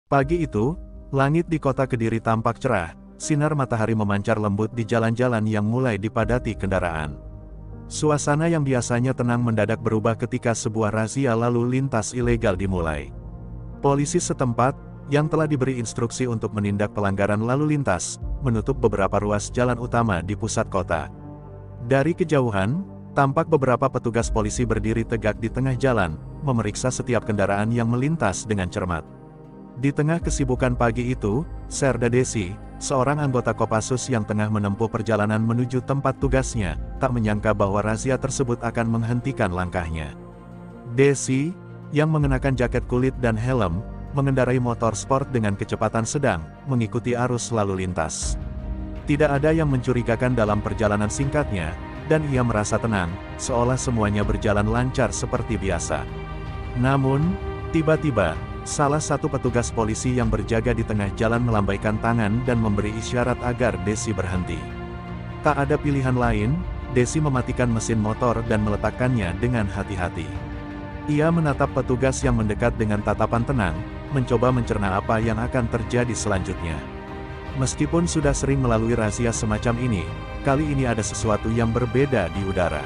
Pagi itu, langit di kota Kediri tampak cerah, sinar matahari memancar lembut di jalan-jalan yang mulai dipadati kendaraan. Suasana yang biasanya tenang mendadak berubah ketika sebuah razia lalu lintas ilegal dimulai. Polisi setempat, yang telah diberi instruksi untuk menindak pelanggaran lalu lintas, menutup beberapa ruas jalan utama di pusat kota. Dari kejauhan, tampak beberapa petugas polisi berdiri tegak di tengah jalan, memeriksa setiap kendaraan yang melintas dengan cermat. Di tengah kesibukan pagi itu, Serda Desi, seorang anggota Kopassus yang tengah menempuh perjalanan menuju tempat tugasnya, tak menyangka bahwa razia tersebut akan menghentikan langkahnya. Desi, yang mengenakan jaket kulit dan helm, mengendarai motor sport dengan kecepatan sedang, mengikuti arus lalu lintas. Tidak ada yang mencurigakan dalam perjalanan singkatnya, dan ia merasa tenang, seolah semuanya berjalan lancar seperti biasa. Namun, tiba-tiba, salah satu petugas polisi yang berjaga di tengah jalan melambaikan tangan dan memberi isyarat agar Desi berhenti. Tak ada pilihan lain, Desi mematikan mesin motor dan meletakkannya dengan hati-hati. Ia menatap petugas yang mendekat dengan tatapan tenang, mencoba mencerna apa yang akan terjadi selanjutnya. Meskipun sudah sering melalui razia semacam ini, kali ini ada sesuatu yang berbeda di udara.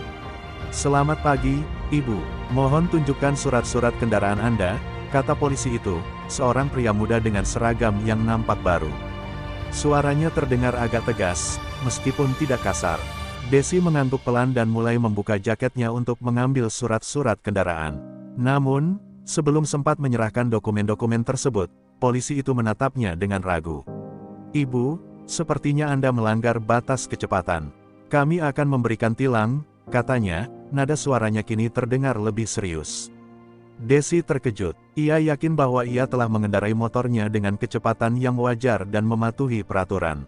"Selamat pagi, Ibu. Mohon tunjukkan surat-surat kendaraan Anda," kata polisi itu, seorang pria muda dengan seragam yang nampak baru. Suaranya terdengar agak tegas, meskipun tidak kasar. Desi mengangguk pelan dan mulai membuka jaketnya untuk mengambil surat-surat kendaraan. Namun, sebelum sempat menyerahkan dokumen-dokumen tersebut, polisi itu menatapnya dengan ragu. "Ibu, sepertinya Anda melanggar batas kecepatan. Kami akan memberikan tilang," katanya, nada suaranya kini terdengar lebih serius. Desi terkejut. Ia yakin bahwa ia telah mengendarai motornya dengan kecepatan yang wajar dan mematuhi peraturan.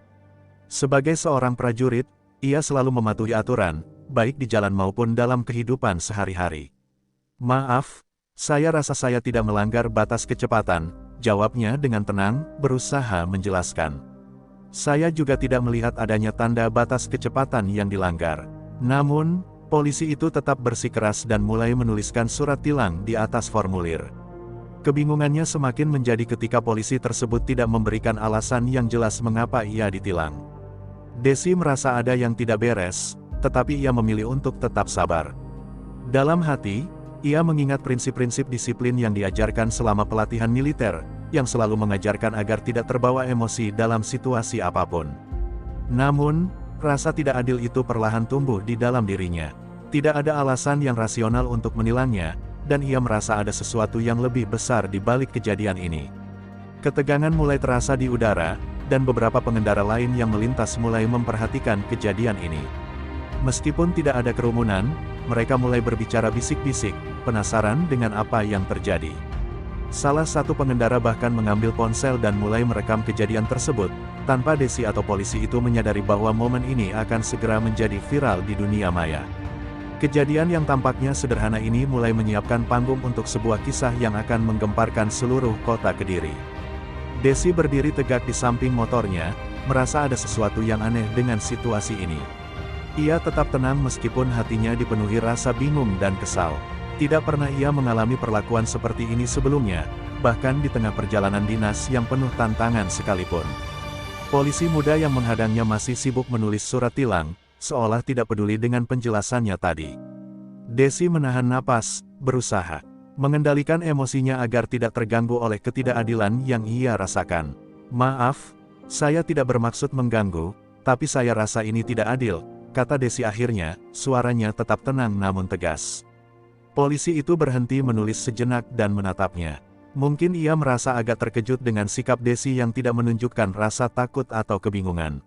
Sebagai seorang prajurit, ia selalu mematuhi aturan, baik di jalan maupun dalam kehidupan sehari-hari. "Maaf, saya rasa saya tidak melanggar batas kecepatan," jawabnya dengan tenang, berusaha menjelaskan. "Saya juga tidak melihat adanya tanda batas kecepatan yang dilanggar." Namun, polisi itu tetap bersikeras dan mulai menuliskan surat tilang di atas formulir. Kebingungannya semakin menjadi ketika polisi tersebut tidak memberikan alasan yang jelas mengapa ia ditilang. Desi merasa ada yang tidak beres, tetapi ia memilih untuk tetap sabar. Dalam hati, ia mengingat prinsip-prinsip disiplin yang diajarkan selama pelatihan militer, yang selalu mengajarkan agar tidak terbawa emosi dalam situasi apapun. Namun, rasa tidak adil itu perlahan tumbuh di dalam dirinya. Tidak ada alasan yang rasional untuk menilangnya, dan ia merasa ada sesuatu yang lebih besar di balik kejadian ini. Ketegangan mulai terasa di udara, dan beberapa pengendara lain yang melintas mulai memperhatikan kejadian ini. Meskipun tidak ada kerumunan, mereka mulai berbicara bisik-bisik, penasaran dengan apa yang terjadi. Salah satu pengendara bahkan mengambil ponsel dan mulai merekam kejadian tersebut, tanpa Desi atau polisi itu menyadari bahwa momen ini akan segera menjadi viral di dunia maya. Kejadian yang tampaknya sederhana ini mulai menyiapkan panggung untuk sebuah kisah yang akan menggemparkan seluruh kota Kediri. Desi berdiri tegak di samping motornya, merasa ada sesuatu yang aneh dengan situasi ini. Ia tetap tenang meskipun hatinya dipenuhi rasa bingung dan kesal. Tidak pernah ia mengalami perlakuan seperti ini sebelumnya, bahkan di tengah perjalanan dinas yang penuh tantangan sekalipun. Polisi muda yang menghadangnya masih sibuk menulis surat tilang, seolah tidak peduli dengan penjelasannya tadi. Desi menahan napas, berusaha mengendalikan emosinya agar tidak terganggu oleh ketidakadilan yang ia rasakan. "Maaf, saya tidak bermaksud mengganggu, tapi saya rasa ini tidak adil," kata Desi akhirnya, suaranya tetap tenang namun tegas. Polisi itu berhenti menulis sejenak dan menatapnya. Mungkin ia merasa agak terkejut dengan sikap Desi yang tidak menunjukkan rasa takut atau kebingungan.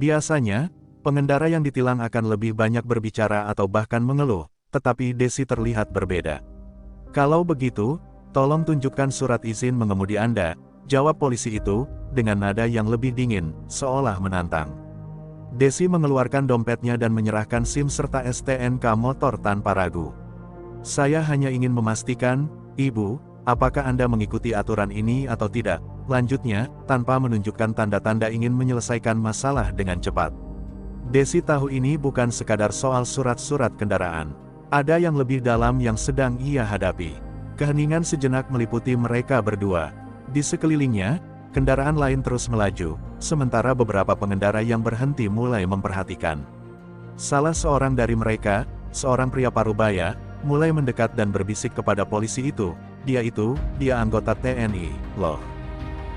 Biasanya, pengendara yang ditilang akan lebih banyak berbicara atau bahkan mengeluh, tetapi Desi terlihat berbeda. "Kalau begitu, tolong tunjukkan surat izin mengemudi Anda," jawab polisi itu, dengan nada yang lebih dingin, seolah menantang. Desi mengeluarkan dompetnya dan menyerahkan SIM serta STNK motor tanpa ragu. "Saya hanya ingin memastikan, Ibu, apakah Anda mengikuti aturan ini atau tidak?" lanjutnya, tanpa menunjukkan tanda-tanda ingin menyelesaikan masalah dengan cepat. Desi tahu ini bukan sekadar soal surat-surat kendaraan. Ada yang lebih dalam yang sedang ia hadapi. Keheningan sejenak meliputi mereka berdua. Di sekelilingnya, kendaraan lain terus melaju, sementara beberapa pengendara yang berhenti mulai memperhatikan. Salah seorang dari mereka, seorang pria parubaya, mulai mendekat dan berbisik kepada polisi itu, dia anggota TNI, loh.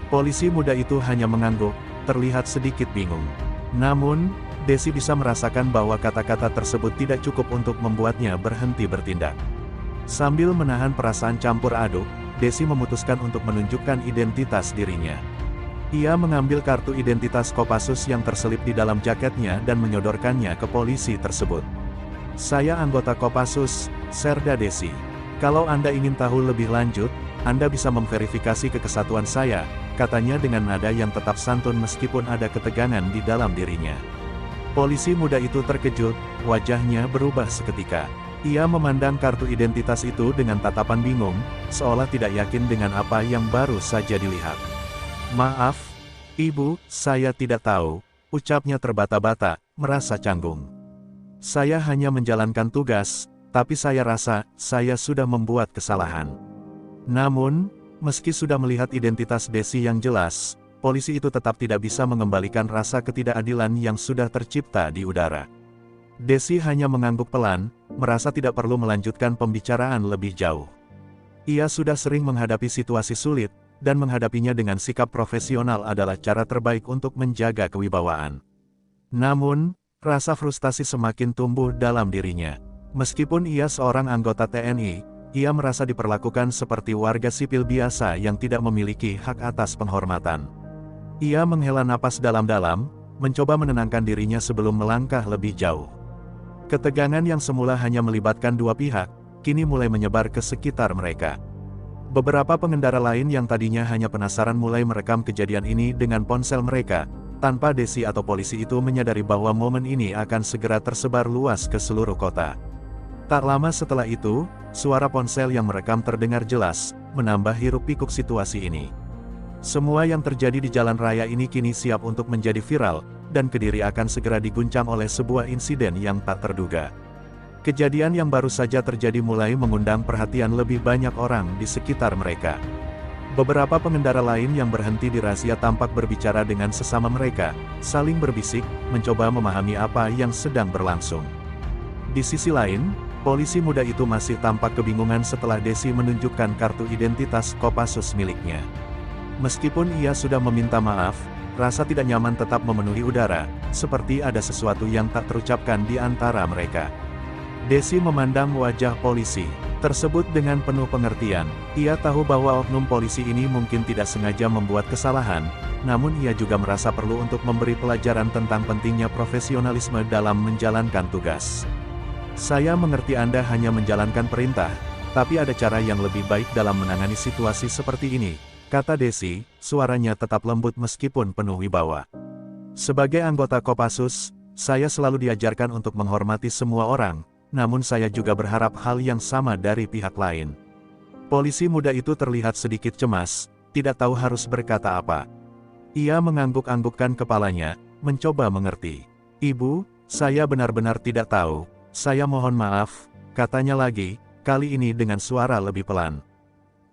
Polisi muda itu hanya mengangguk, terlihat sedikit bingung. Namun, Desi bisa merasakan bahwa kata-kata tersebut tidak cukup untuk membuatnya berhenti bertindak. Sambil menahan perasaan campur aduk, Desi memutuskan untuk menunjukkan identitas dirinya. Ia mengambil kartu identitas Kopassus yang terselip di dalam jaketnya dan menyodorkannya ke polisi tersebut. "Saya anggota Kopassus, Serda Desi. Kalau Anda ingin tahu lebih lanjut, Anda bisa memverifikasi kekesatuan saya," katanya dengan nada yang tetap santun meskipun ada ketegangan di dalam dirinya. Polisi muda itu terkejut, wajahnya berubah seketika. Ia memandang kartu identitas itu dengan tatapan bingung, seolah tidak yakin dengan apa yang baru saja dilihat. "Maaf, Ibu, saya tidak tahu," ucapnya terbata-bata, merasa canggung. "Saya hanya menjalankan tugas, tapi saya rasa saya sudah membuat kesalahan." Namun, meski sudah melihat identitas Desi yang jelas, polisi itu tetap tidak bisa mengembalikan rasa ketidakadilan yang sudah tercipta di udara. Desi hanya mengangguk pelan, merasa tidak perlu melanjutkan pembicaraan lebih jauh. Ia sudah sering menghadapi situasi sulit, dan menghadapinya dengan sikap profesional adalah cara terbaik untuk menjaga kewibawaan. Namun, rasa frustasi semakin tumbuh dalam dirinya. Meskipun ia seorang anggota TNI, ia merasa diperlakukan seperti warga sipil biasa yang tidak memiliki hak atas penghormatan. Ia menghela napas dalam-dalam, mencoba menenangkan dirinya sebelum melangkah lebih jauh. Ketegangan yang semula hanya melibatkan dua pihak, kini mulai menyebar ke sekitar mereka. Beberapa pengendara lain yang tadinya hanya penasaran mulai merekam kejadian ini dengan ponsel mereka, tanpa Desi atau polisi itu menyadari bahwa momen ini akan segera tersebar luas ke seluruh kota. Tak lama setelah itu, suara ponsel yang merekam terdengar jelas, menambah hiruk-pikuk situasi ini. Semua yang terjadi di jalan raya ini kini siap untuk menjadi viral, dan Kediri akan segera diguncang oleh sebuah insiden yang tak terduga. Kejadian yang baru saja terjadi mulai mengundang perhatian lebih banyak orang di sekitar mereka. Beberapa pengendara lain yang berhenti di razia tampak berbicara dengan sesama mereka, saling berbisik, mencoba memahami apa yang sedang berlangsung. Di sisi lain, polisi muda itu masih tampak kebingungan setelah Desi menunjukkan kartu identitas Kopassus miliknya. Meskipun ia sudah meminta maaf, rasa tidak nyaman tetap memenuhi udara, seperti ada sesuatu yang tak terucapkan di antara mereka. Desi memandang wajah polisi tersebut dengan penuh pengertian. Ia tahu bahwa oknum polisi ini mungkin tidak sengaja membuat kesalahan, namun ia juga merasa perlu untuk memberi pelajaran tentang pentingnya profesionalisme dalam menjalankan tugas. "Saya mengerti Anda hanya menjalankan perintah, tapi ada cara yang lebih baik dalam menangani situasi seperti ini," kata Desi, suaranya tetap lembut meskipun penuh wibawa. "Sebagai anggota Kopassus, saya selalu diajarkan untuk menghormati semua orang, namun saya juga berharap hal yang sama dari pihak lain." Polisi muda itu terlihat sedikit cemas, tidak tahu harus berkata apa. Ia mengangguk-anggukkan kepalanya, mencoba mengerti. "Ibu, saya benar-benar tidak tahu, saya mohon maaf," katanya lagi, kali ini dengan suara lebih pelan.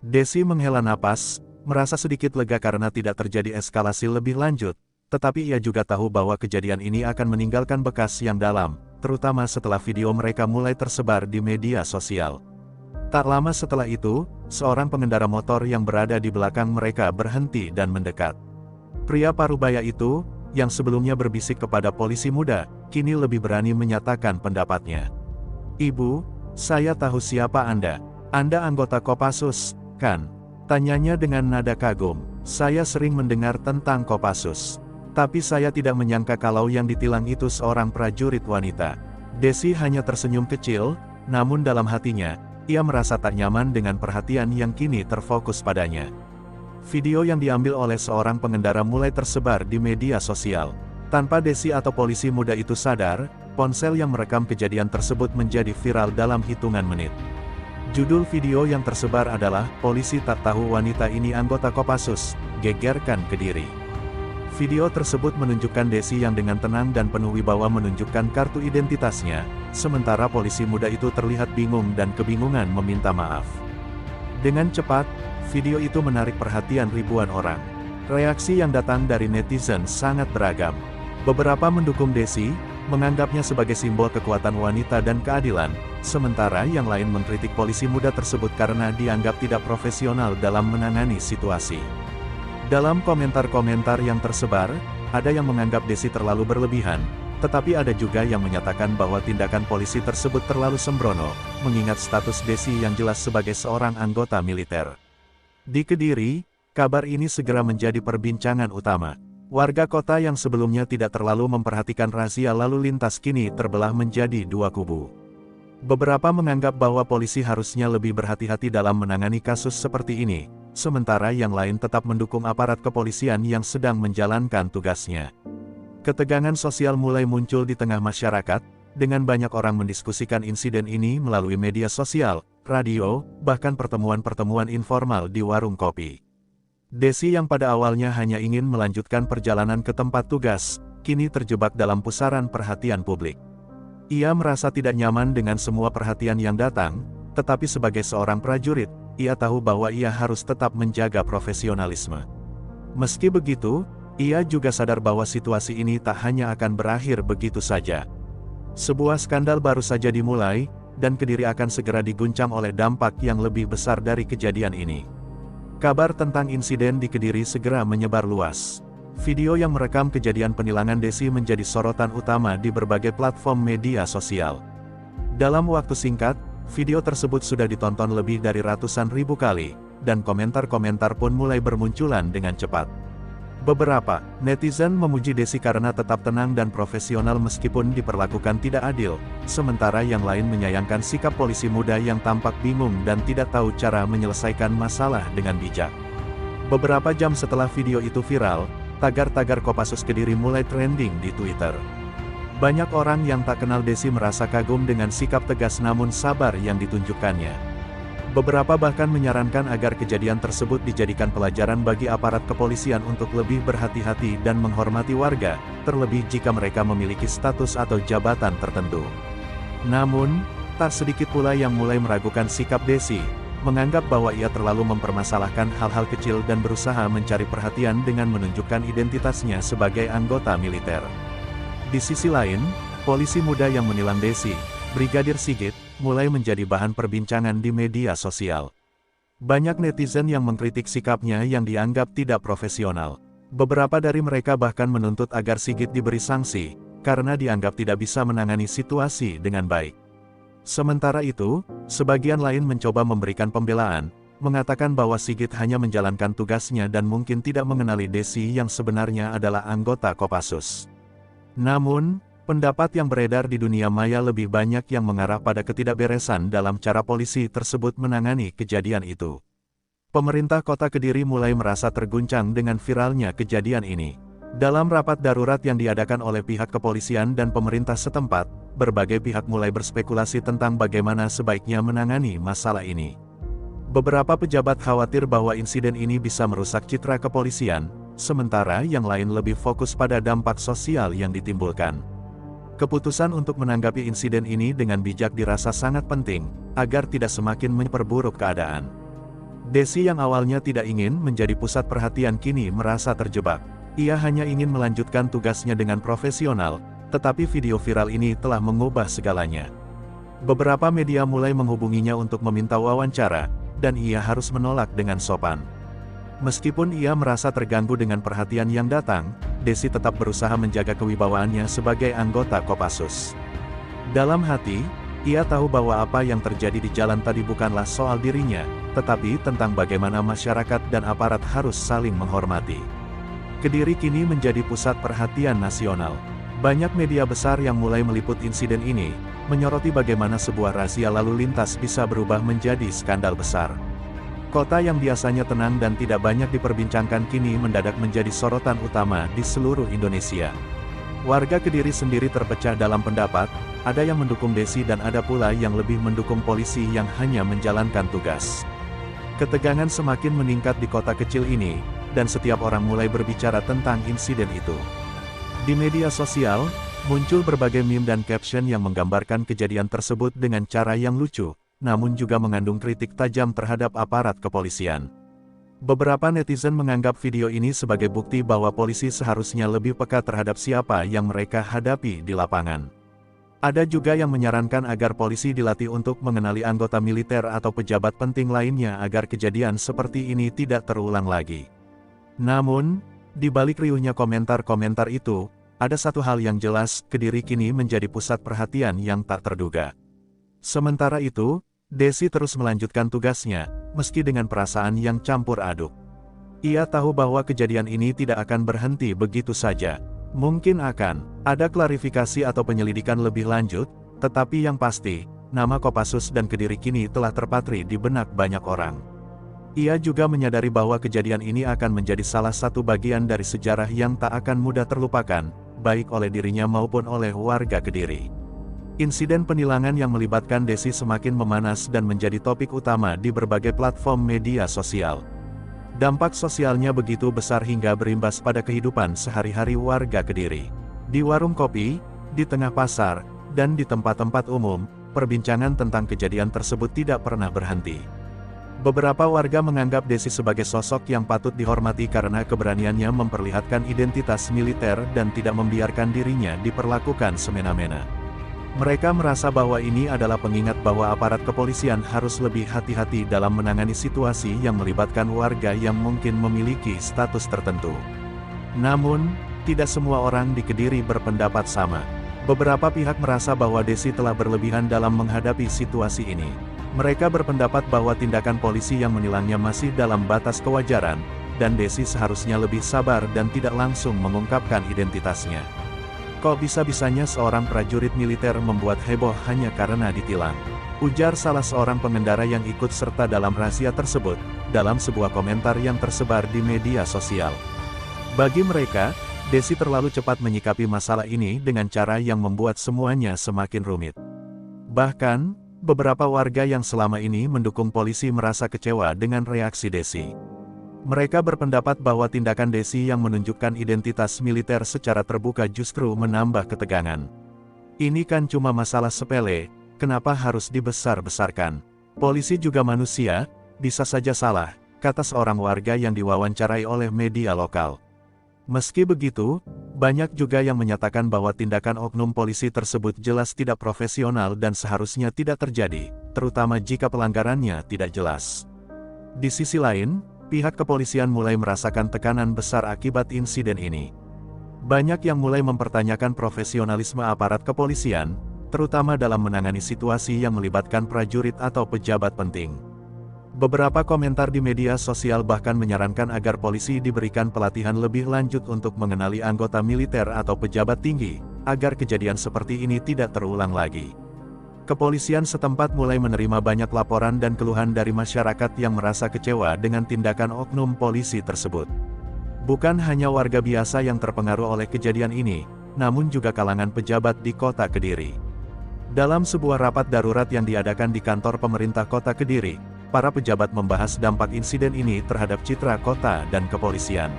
Desi menghela napas, merasa sedikit lega karena tidak terjadi eskalasi lebih lanjut, tetapi ia juga tahu bahwa kejadian ini akan meninggalkan bekas yang dalam, terutama setelah video mereka mulai tersebar di media sosial. Tak lama setelah itu, seorang pengendara motor yang berada di belakang mereka berhenti dan mendekat. Pria parubaya itu, yang sebelumnya berbisik kepada polisi muda, kini lebih berani menyatakan pendapatnya. "Ibu, saya tahu siapa Anda. Anda anggota Kopassus, kan?" tanyanya dengan nada kagum. "Saya sering mendengar tentang Kopassus. Tapi saya tidak menyangka kalau yang ditilang itu seorang prajurit wanita." Desi hanya tersenyum kecil, namun dalam hatinya, ia merasa tak nyaman dengan perhatian yang kini terfokus padanya. Video yang diambil oleh seorang pengendara mulai tersebar di media sosial. Tanpa Desi atau polisi muda itu sadar, ponsel yang merekam kejadian tersebut menjadi viral dalam hitungan menit. Judul video yang tersebar adalah, "Polisi tak tahu wanita ini anggota Kopassus, gegerkan Kediri." Video tersebut menunjukkan Desi yang dengan tenang dan penuh wibawa menunjukkan kartu identitasnya, sementara polisi muda itu terlihat bingung dan kebingungan meminta maaf. Dengan cepat, video itu menarik perhatian ribuan orang. Reaksi yang datang dari netizen sangat beragam. Beberapa mendukung Desi, menganggapnya sebagai simbol kekuatan wanita dan keadilan, sementara yang lain mengkritik polisi muda tersebut karena dianggap tidak profesional dalam menangani situasi. Dalam komentar-komentar yang tersebar, ada yang menganggap Desi terlalu berlebihan, tetapi ada juga yang menyatakan bahwa tindakan polisi tersebut terlalu sembrono, mengingat status Desi yang jelas sebagai seorang anggota militer. Di Kediri, kabar ini segera menjadi perbincangan utama. Warga kota yang sebelumnya tidak terlalu memperhatikan razia lalu lintas kini terbelah menjadi dua kubu. Beberapa menganggap bahwa polisi harusnya lebih berhati-hati dalam menangani kasus seperti ini, sementara yang lain tetap mendukung aparat kepolisian yang sedang menjalankan tugasnya. Ketegangan sosial mulai muncul di tengah masyarakat, dengan banyak orang mendiskusikan insiden ini melalui media sosial, radio, bahkan pertemuan-pertemuan informal di warung kopi. Desi yang pada awalnya hanya ingin melanjutkan perjalanan ke tempat tugas, kini terjebak dalam pusaran perhatian publik. Ia merasa tidak nyaman dengan semua perhatian yang datang, tetapi sebagai seorang prajurit, ia tahu bahwa ia harus tetap menjaga profesionalisme. Meski begitu, ia juga sadar bahwa situasi ini tak hanya akan berakhir begitu saja. Sebuah skandal baru saja dimulai, dan Kediri akan segera diguncang oleh dampak yang lebih besar dari kejadian ini. Kabar tentang insiden di Kediri segera menyebar luas. Video yang merekam kejadian penilangan Desi menjadi sorotan utama di berbagai platform media sosial. Dalam waktu singkat, video tersebut sudah ditonton lebih dari ratusan ribu kali, dan komentar-komentar pun mulai bermunculan dengan cepat. Beberapa netizen memuji Desi karena tetap tenang dan profesional meskipun diperlakukan tidak adil, sementara yang lain menyayangkan sikap polisi muda yang tampak bingung dan tidak tahu cara menyelesaikan masalah dengan bijak. Beberapa jam setelah video itu viral, tagar-tagar Kopassus Kediri mulai trending di Twitter. Banyak orang yang tak kenal Desi merasa kagum dengan sikap tegas namun sabar yang ditunjukkannya. Beberapa bahkan menyarankan agar kejadian tersebut dijadikan pelajaran bagi aparat kepolisian untuk lebih berhati-hati dan menghormati warga, terlebih jika mereka memiliki status atau jabatan tertentu. Namun, tak sedikit pula yang mulai meragukan sikap Desi, menganggap bahwa ia terlalu mempermasalahkan hal-hal kecil dan berusaha mencari perhatian dengan menunjukkan identitasnya sebagai anggota militer. Di sisi lain, polisi muda yang menilang Desi, Brigadir Sigit, mulai menjadi bahan perbincangan di media sosial. Banyak netizen yang mengkritik sikapnya yang dianggap tidak profesional. Beberapa dari mereka bahkan menuntut agar Sigit diberi sanksi, karena dianggap tidak bisa menangani situasi dengan baik. Sementara itu, sebagian lain mencoba memberikan pembelaan, mengatakan bahwa Sigit hanya menjalankan tugasnya dan mungkin tidak mengenali Desi yang sebenarnya adalah anggota Kopassus. Namun, pendapat yang beredar di dunia maya lebih banyak yang mengarah pada ketidakberesan dalam cara polisi tersebut menangani kejadian itu. Pemerintah Kota Kediri mulai merasa terguncang dengan viralnya kejadian ini. Dalam rapat darurat yang diadakan oleh pihak kepolisian dan pemerintah setempat, berbagai pihak mulai berspekulasi tentang bagaimana sebaiknya menangani masalah ini. Beberapa pejabat khawatir bahwa insiden ini bisa merusak citra kepolisian, sementara yang lain lebih fokus pada dampak sosial yang ditimbulkan. Keputusan untuk menanggapi insiden ini dengan bijak dirasa sangat penting, agar tidak semakin memperburuk keadaan. Desi yang awalnya tidak ingin menjadi pusat perhatian kini merasa terjebak. Ia hanya ingin melanjutkan tugasnya dengan profesional, tetapi video viral ini telah mengubah segalanya. Beberapa media mulai menghubunginya untuk meminta wawancara, dan ia harus menolak dengan sopan. Meskipun ia merasa terganggu dengan perhatian yang datang, Desi tetap berusaha menjaga kewibawaannya sebagai anggota Kopassus. Dalam hati, ia tahu bahwa apa yang terjadi di jalan tadi bukanlah soal dirinya, tetapi tentang bagaimana masyarakat dan aparat harus saling menghormati. Kediri kini menjadi pusat perhatian nasional. Banyak media besar yang mulai meliput insiden ini, menyoroti bagaimana sebuah razia lalu lintas bisa berubah menjadi skandal besar. Kota yang biasanya tenang dan tidak banyak diperbincangkan kini mendadak menjadi sorotan utama di seluruh Indonesia. Warga Kediri sendiri terpecah dalam pendapat, ada yang mendukung Desi dan ada pula yang lebih mendukung polisi yang hanya menjalankan tugas. Ketegangan semakin meningkat di kota kecil ini, dan setiap orang mulai berbicara tentang insiden itu. Di media sosial, muncul berbagai meme dan caption yang menggambarkan kejadian tersebut dengan cara yang lucu, namun juga mengandung kritik tajam terhadap aparat kepolisian. Beberapa netizen menganggap video ini sebagai bukti bahwa polisi seharusnya lebih peka terhadap siapa yang mereka hadapi di lapangan. Ada juga yang menyarankan agar polisi dilatih untuk mengenali anggota militer atau pejabat penting lainnya agar kejadian seperti ini tidak terulang lagi. Namun, di balik riuhnya komentar-komentar itu, ada satu hal yang jelas, Kediri kini menjadi pusat perhatian yang tak terduga. Sementara itu, Desi terus melanjutkan tugasnya, meski dengan perasaan yang campur aduk. Ia tahu bahwa kejadian ini tidak akan berhenti begitu saja. Mungkin akan ada klarifikasi atau penyelidikan lebih lanjut, tetapi yang pasti, nama Kopassus dan Kediri kini telah terpatri di benak banyak orang. Ia juga menyadari bahwa kejadian ini akan menjadi salah satu bagian dari sejarah yang tak akan mudah terlupakan, baik oleh dirinya maupun oleh warga Kediri. Insiden penilangan yang melibatkan Desi semakin memanas dan menjadi topik utama di berbagai platform media sosial. Dampak sosialnya begitu besar hingga berimbas pada kehidupan sehari-hari warga Kediri. Di warung kopi, di tengah pasar, dan di tempat-tempat umum, perbincangan tentang kejadian tersebut tidak pernah berhenti. Beberapa warga menganggap Desi sebagai sosok yang patut dihormati karena keberaniannya memperlihatkan identitas militer dan tidak membiarkan dirinya diperlakukan semena-mena. Mereka merasa bahwa ini adalah pengingat bahwa aparat kepolisian harus lebih hati-hati dalam menangani situasi yang melibatkan warga yang mungkin memiliki status tertentu. Namun, tidak semua orang di Kediri berpendapat sama. Beberapa pihak merasa bahwa Desi telah berlebihan dalam menghadapi situasi ini. Mereka berpendapat bahwa tindakan polisi yang menilangnya masih dalam batas kewajaran, dan Desi seharusnya lebih sabar dan tidak langsung mengungkapkan identitasnya. Kok bisa-bisanya seorang prajurit militer membuat heboh hanya karena ditilang? Ujar salah seorang pengendara yang ikut serta dalam rahasia tersebut, dalam sebuah komentar yang tersebar di media sosial. Bagi mereka, Desi terlalu cepat menyikapi masalah ini dengan cara yang membuat semuanya semakin rumit. Bahkan, beberapa warga yang selama ini mendukung polisi merasa kecewa dengan reaksi Desi. Mereka berpendapat bahwa tindakan Desi yang menunjukkan identitas militer secara terbuka justru menambah ketegangan. Ini kan cuma masalah sepele, kenapa harus dibesar-besarkan? Polisi juga manusia, bisa saja salah, kata seorang warga yang diwawancarai oleh media lokal. Meski begitu, banyak juga yang menyatakan bahwa tindakan oknum polisi tersebut jelas tidak profesional dan seharusnya tidak terjadi, terutama jika pelanggarannya tidak jelas. Di sisi lain, pihak kepolisian mulai merasakan tekanan besar akibat insiden ini. Banyak yang mulai mempertanyakan profesionalisme aparat kepolisian, terutama dalam menangani situasi yang melibatkan prajurit atau pejabat penting. Beberapa komentar di media sosial bahkan menyarankan agar polisi diberikan pelatihan lebih lanjut untuk mengenali anggota militer atau pejabat tinggi, agar kejadian seperti ini tidak terulang lagi. Kepolisian setempat mulai menerima banyak laporan dan keluhan dari masyarakat yang merasa kecewa dengan tindakan oknum polisi tersebut. Bukan hanya warga biasa yang terpengaruh oleh kejadian ini, namun juga kalangan pejabat di kota Kediri. Dalam sebuah rapat darurat yang diadakan di kantor pemerintah kota Kediri, para pejabat membahas dampak insiden ini terhadap citra kota dan kepolisian.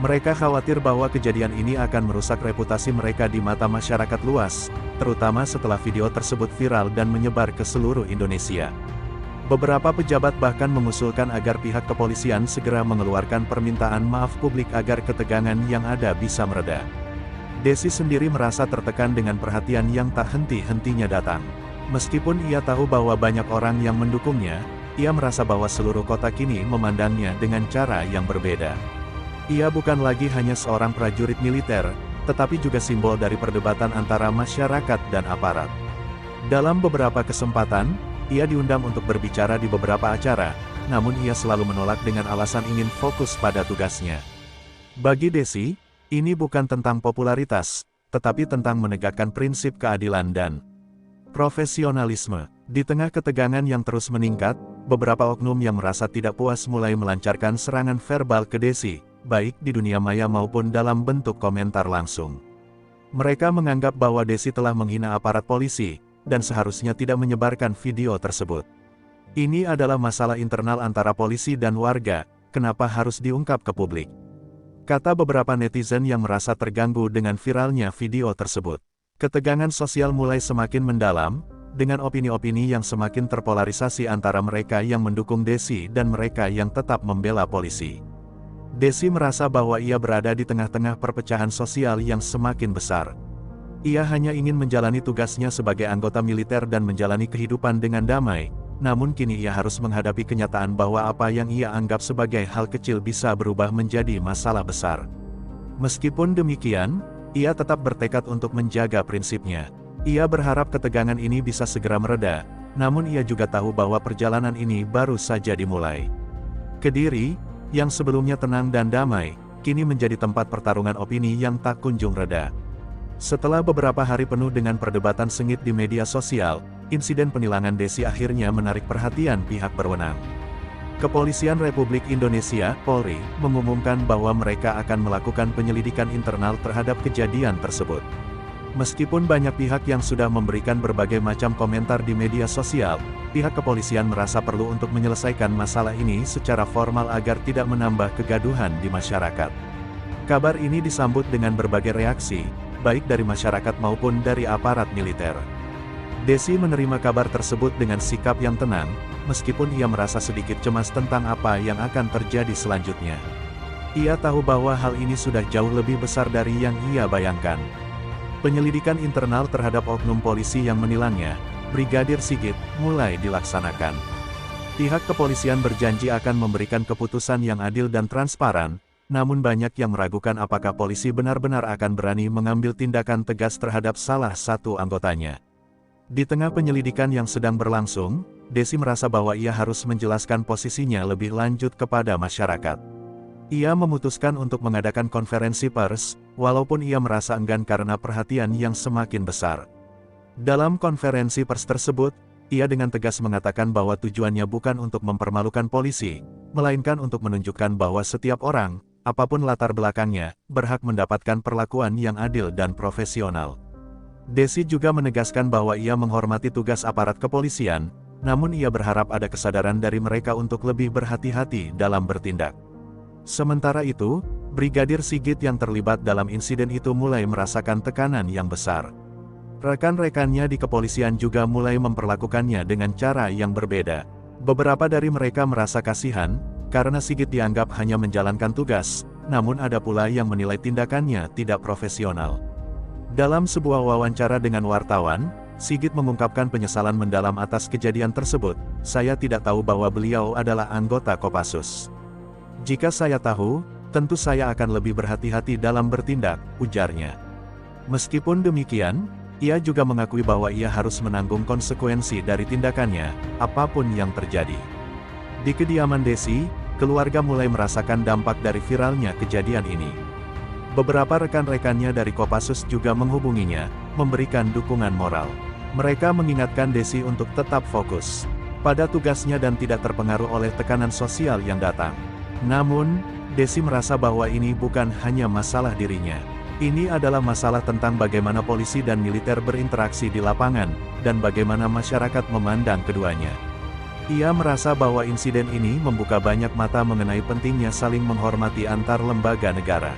Mereka khawatir bahwa kejadian ini akan merusak reputasi mereka di mata masyarakat luas, terutama setelah video tersebut viral dan menyebar ke seluruh Indonesia. Beberapa pejabat bahkan mengusulkan agar pihak kepolisian segera mengeluarkan permintaan maaf publik agar ketegangan yang ada bisa mereda. Desi sendiri merasa tertekan dengan perhatian yang tak henti-hentinya datang. Meskipun ia tahu bahwa banyak orang yang mendukungnya, ia merasa bahwa seluruh kota kini memandangnya dengan cara yang berbeda. Ia bukan lagi hanya seorang prajurit militer, tetapi juga simbol dari perdebatan antara masyarakat dan aparat. Dalam beberapa kesempatan, ia diundang untuk berbicara di beberapa acara, namun ia selalu menolak dengan alasan ingin fokus pada tugasnya. Bagi Desi, ini bukan tentang popularitas, tetapi tentang menegakkan prinsip keadilan dan profesionalisme. Di tengah ketegangan yang terus meningkat, beberapa oknum yang merasa tidak puas mulai melancarkan serangan verbal ke Desi, baik di dunia maya maupun dalam bentuk komentar langsung. Mereka menganggap bahwa Desi telah menghina aparat polisi, dan seharusnya tidak menyebarkan video tersebut. Ini adalah masalah internal antara polisi dan warga, kenapa harus diungkap ke publik? Kata beberapa netizen yang merasa terganggu dengan viralnya video tersebut. Ketegangan sosial mulai semakin mendalam, dengan opini-opini yang semakin terpolarisasi antara mereka yang mendukung Desi dan mereka yang tetap membela polisi. Desi merasa bahwa ia berada di tengah-tengah perpecahan sosial yang semakin besar. Ia hanya ingin menjalani tugasnya sebagai anggota militer dan menjalani kehidupan dengan damai, namun kini ia harus menghadapi kenyataan bahwa apa yang ia anggap sebagai hal kecil bisa berubah menjadi masalah besar. Meskipun demikian, ia tetap bertekad untuk menjaga prinsipnya. Ia berharap ketegangan ini bisa segera mereda, namun ia juga tahu bahwa perjalanan ini baru saja dimulai. Kediri, yang sebelumnya tenang dan damai, kini menjadi tempat pertarungan opini yang tak kunjung reda. Setelah beberapa hari penuh dengan perdebatan sengit di media sosial, insiden penilangan Desi akhirnya menarik perhatian pihak berwenang. Kepolisian Republik Indonesia, Polri, mengumumkan bahwa mereka akan melakukan penyelidikan internal terhadap kejadian tersebut. Meskipun banyak pihak yang sudah memberikan berbagai macam komentar di media sosial, pihak kepolisian merasa perlu untuk menyelesaikan masalah ini secara formal agar tidak menambah kegaduhan di masyarakat. Kabar ini disambut dengan berbagai reaksi, baik dari masyarakat maupun dari aparat militer. Desi menerima kabar tersebut dengan sikap yang tenang, meskipun ia merasa sedikit cemas tentang apa yang akan terjadi selanjutnya. Ia tahu bahwa hal ini sudah jauh lebih besar dari yang ia bayangkan. Penyelidikan internal terhadap oknum polisi yang menilangnya, Brigadir Sigit, mulai dilaksanakan. Pihak kepolisian berjanji akan memberikan keputusan yang adil dan transparan, namun banyak yang meragukan apakah polisi benar-benar akan berani mengambil tindakan tegas terhadap salah satu anggotanya. Di tengah penyelidikan yang sedang berlangsung, Desi merasa bahwa ia harus menjelaskan posisinya lebih lanjut kepada masyarakat. Ia memutuskan untuk mengadakan konferensi pers, walaupun ia merasa enggan karena perhatian yang semakin besar. Dalam konferensi pers tersebut, ia dengan tegas mengatakan bahwa tujuannya bukan untuk mempermalukan polisi, melainkan untuk menunjukkan bahwa setiap orang, apapun latar belakangnya, berhak mendapatkan perlakuan yang adil dan profesional. Desi juga menegaskan bahwa ia menghormati tugas aparat kepolisian, namun ia berharap ada kesadaran dari mereka untuk lebih berhati-hati dalam bertindak. Sementara itu, Brigadir Sigit yang terlibat dalam insiden itu mulai merasakan tekanan yang besar. Rekan-rekannya di kepolisian juga mulai memperlakukannya dengan cara yang berbeda. Beberapa dari mereka merasa kasihan, karena Sigit dianggap hanya menjalankan tugas, namun ada pula yang menilai tindakannya tidak profesional. Dalam sebuah wawancara dengan wartawan, Sigit mengungkapkan penyesalan mendalam atas kejadian tersebut. "Saya tidak tahu bahwa beliau adalah anggota Kopassus. Jika saya tahu, tentu saya akan lebih berhati-hati dalam bertindak," ujarnya. Meskipun demikian, ia juga mengakui bahwa ia harus menanggung konsekuensi dari tindakannya, apapun yang terjadi. Di kediaman Desi, keluarga mulai merasakan dampak dari viralnya kejadian ini. Beberapa rekan-rekannya dari Kopassus juga menghubunginya, memberikan dukungan moral. Mereka mengingatkan Desi untuk tetap fokus pada tugasnya dan tidak terpengaruh oleh tekanan sosial yang datang. Namun, Desi merasa bahwa ini bukan hanya masalah dirinya. Ini adalah masalah tentang bagaimana polisi dan militer berinteraksi di lapangan, dan bagaimana masyarakat memandang keduanya. Ia merasa bahwa insiden ini membuka banyak mata mengenai pentingnya saling menghormati antar lembaga negara.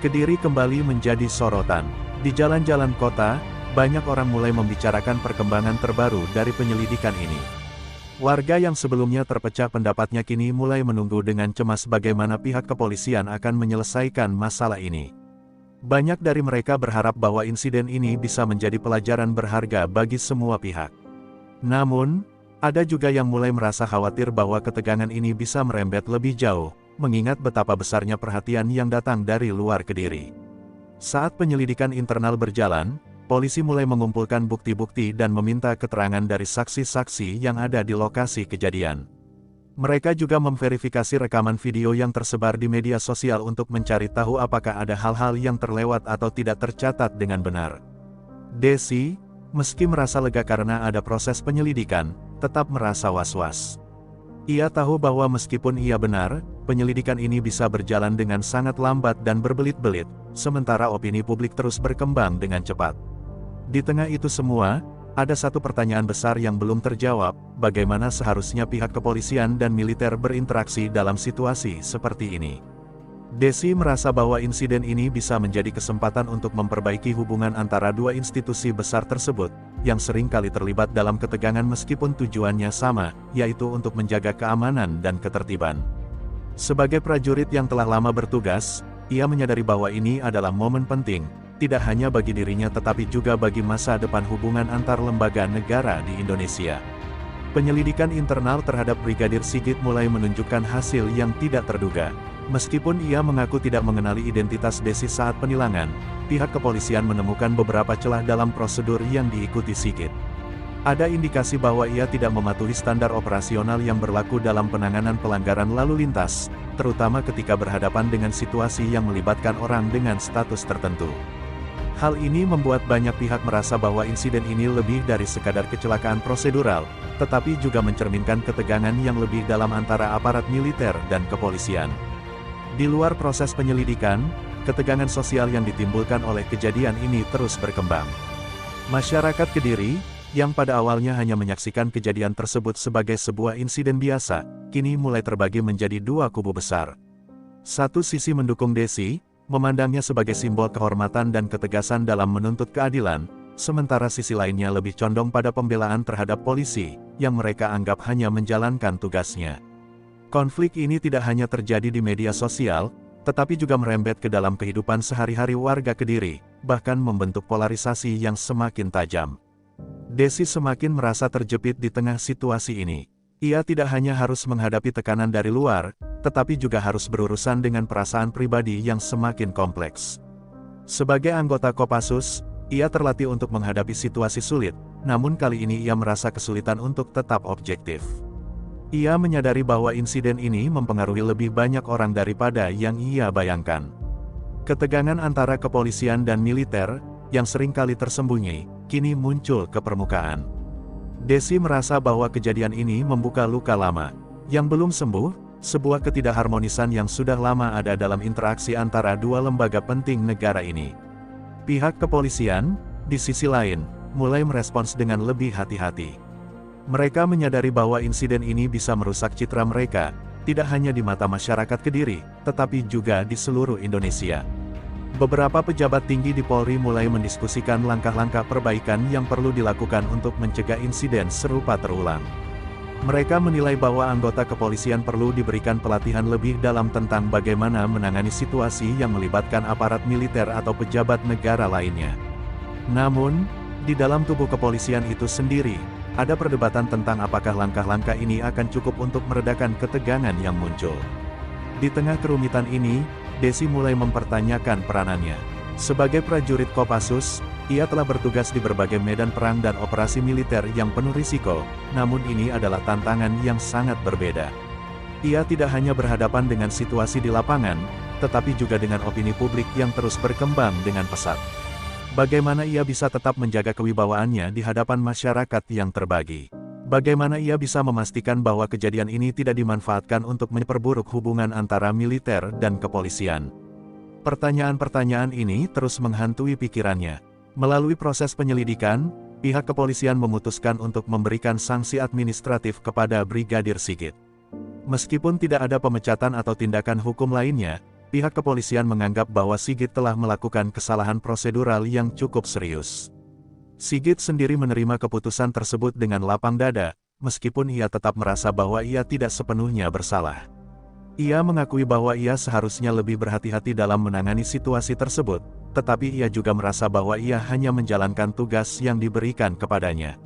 Kediri kembali menjadi sorotan. Di jalan-jalan kota, banyak orang mulai membicarakan perkembangan terbaru dari penyelidikan ini. Warga yang sebelumnya terpecah pendapatnya kini mulai menunggu dengan cemas bagaimana pihak kepolisian akan menyelesaikan masalah ini. Banyak dari mereka berharap bahwa insiden ini bisa menjadi pelajaran berharga bagi semua pihak. Namun, ada juga yang mulai merasa khawatir bahwa ketegangan ini bisa merembet lebih jauh, mengingat betapa besarnya perhatian yang datang dari luar Kediri. Saat penyelidikan internal berjalan, polisi mulai mengumpulkan bukti-bukti dan meminta keterangan dari saksi-saksi yang ada di lokasi kejadian. Mereka juga memverifikasi rekaman video yang tersebar di media sosial untuk mencari tahu apakah ada hal-hal yang terlewat atau tidak tercatat dengan benar. Desi, meski merasa lega karena ada proses penyelidikan, tetap merasa was-was. Ia tahu bahwa meskipun ia benar, penyelidikan ini bisa berjalan dengan sangat lambat dan berbelit-belit, sementara opini publik terus berkembang dengan cepat. Di tengah itu semua, ada satu pertanyaan besar yang belum terjawab, bagaimana seharusnya pihak kepolisian dan militer berinteraksi dalam situasi seperti ini. Desi merasa bahwa insiden ini bisa menjadi kesempatan untuk memperbaiki hubungan antara dua institusi besar tersebut, yang sering kali terlibat dalam ketegangan meskipun tujuannya sama, yaitu untuk menjaga keamanan dan ketertiban. Sebagai prajurit yang telah lama bertugas, ia menyadari bahwa ini adalah momen penting, tidak hanya bagi dirinya tetapi juga bagi masa depan hubungan antar lembaga negara di Indonesia. Penyelidikan internal terhadap Brigadir Sigit mulai menunjukkan hasil yang tidak terduga. Meskipun ia mengaku tidak mengenali identitas Desi saat penilangan, pihak kepolisian menemukan beberapa celah dalam prosedur yang diikuti Sigit. Ada indikasi bahwa ia tidak mematuhi standar operasional yang berlaku dalam penanganan pelanggaran lalu lintas, terutama ketika berhadapan dengan situasi yang melibatkan orang dengan status tertentu. Hal ini membuat banyak pihak merasa bahwa insiden ini lebih dari sekadar kecelakaan prosedural, tetapi juga mencerminkan ketegangan yang lebih dalam antara aparat militer dan kepolisian. Di luar proses penyelidikan, ketegangan sosial yang ditimbulkan oleh kejadian ini terus berkembang. Masyarakat Kediri, yang pada awalnya hanya menyaksikan kejadian tersebut sebagai sebuah insiden biasa, kini mulai terbagi menjadi dua kubu besar. Satu sisi mendukung Desi, memandangnya sebagai simbol kehormatan dan ketegasan dalam menuntut keadilan, sementara sisi lainnya lebih condong pada pembelaan terhadap polisi, yang mereka anggap hanya menjalankan tugasnya. Konflik ini tidak hanya terjadi di media sosial, tetapi juga merembet ke dalam kehidupan sehari-hari warga Kediri, bahkan membentuk polarisasi yang semakin tajam. Desi semakin merasa terjepit di tengah situasi ini. Ia tidak hanya harus menghadapi tekanan dari luar, tetapi juga harus berurusan dengan perasaan pribadi yang semakin kompleks. Sebagai anggota Kopassus, ia terlatih untuk menghadapi situasi sulit, namun kali ini ia merasa kesulitan untuk tetap objektif. Ia menyadari bahwa insiden ini mempengaruhi lebih banyak orang daripada yang ia bayangkan. Ketegangan antara kepolisian dan militer, yang seringkali tersembunyi, kini muncul ke permukaan. Desi merasa bahwa kejadian ini membuka luka lama, yang belum sembuh, sebuah ketidakharmonisan yang sudah lama ada dalam interaksi antara dua lembaga penting negara ini. Pihak kepolisian, di sisi lain, mulai merespons dengan lebih hati-hati. Mereka menyadari bahwa insiden ini bisa merusak citra mereka, tidak hanya di mata masyarakat Kediri, tetapi juga di seluruh Indonesia. Beberapa pejabat tinggi di Polri mulai mendiskusikan langkah-langkah perbaikan yang perlu dilakukan untuk mencegah insiden serupa terulang. Mereka menilai bahwa anggota kepolisian perlu diberikan pelatihan lebih dalam tentang bagaimana menangani situasi yang melibatkan aparat militer atau pejabat negara lainnya. Namun, di dalam tubuh kepolisian itu sendiri, ada perdebatan tentang apakah langkah-langkah ini akan cukup untuk meredakan ketegangan yang muncul. Di tengah kerumitan ini, Desi mulai mempertanyakan peranannya. Sebagai prajurit Kopassus, ia telah bertugas di berbagai medan perang dan operasi militer yang penuh risiko, namun ini adalah tantangan yang sangat berbeda. Ia tidak hanya berhadapan dengan situasi di lapangan, tetapi juga dengan opini publik yang terus berkembang dengan pesat. Bagaimana ia bisa tetap menjaga kewibawaannya di hadapan masyarakat yang terbagi? Bagaimana ia bisa memastikan bahwa kejadian ini tidak dimanfaatkan untuk memperburuk hubungan antara militer dan kepolisian? Pertanyaan-pertanyaan ini terus menghantui pikirannya. Melalui proses penyelidikan, pihak kepolisian memutuskan untuk memberikan sanksi administratif kepada Brigadir Sigit. Meskipun tidak ada pemecatan atau tindakan hukum lainnya, pihak kepolisian menganggap bahwa Sigit telah melakukan kesalahan prosedural yang cukup serius. Sigit sendiri menerima keputusan tersebut dengan lapang dada, meskipun ia tetap merasa bahwa ia tidak sepenuhnya bersalah. Ia mengakui bahwa ia seharusnya lebih berhati-hati dalam menangani situasi tersebut, tetapi ia juga merasa bahwa ia hanya menjalankan tugas yang diberikan kepadanya.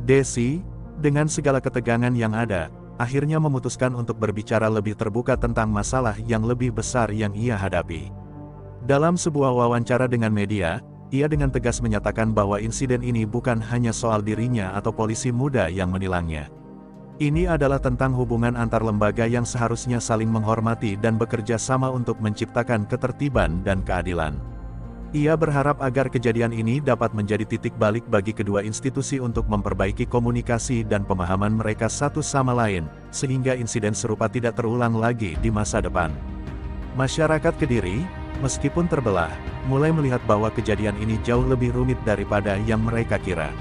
Desi, dengan segala ketegangan yang ada, akhirnya memutuskan untuk berbicara lebih terbuka tentang masalah yang lebih besar yang ia hadapi. Dalam sebuah wawancara dengan media, ia dengan tegas menyatakan bahwa insiden ini bukan hanya soal dirinya atau polisi muda yang menilangnya. Ini adalah tentang hubungan antar lembaga yang seharusnya saling menghormati dan bekerja sama untuk menciptakan ketertiban dan keadilan. Ia berharap agar kejadian ini dapat menjadi titik balik bagi kedua institusi untuk memperbaiki komunikasi dan pemahaman mereka satu sama lain, sehingga insiden serupa tidak terulang lagi di masa depan. Masyarakat Kediri, meskipun terbelah, mulai melihat bahwa kejadian ini jauh lebih rumit daripada yang mereka kira.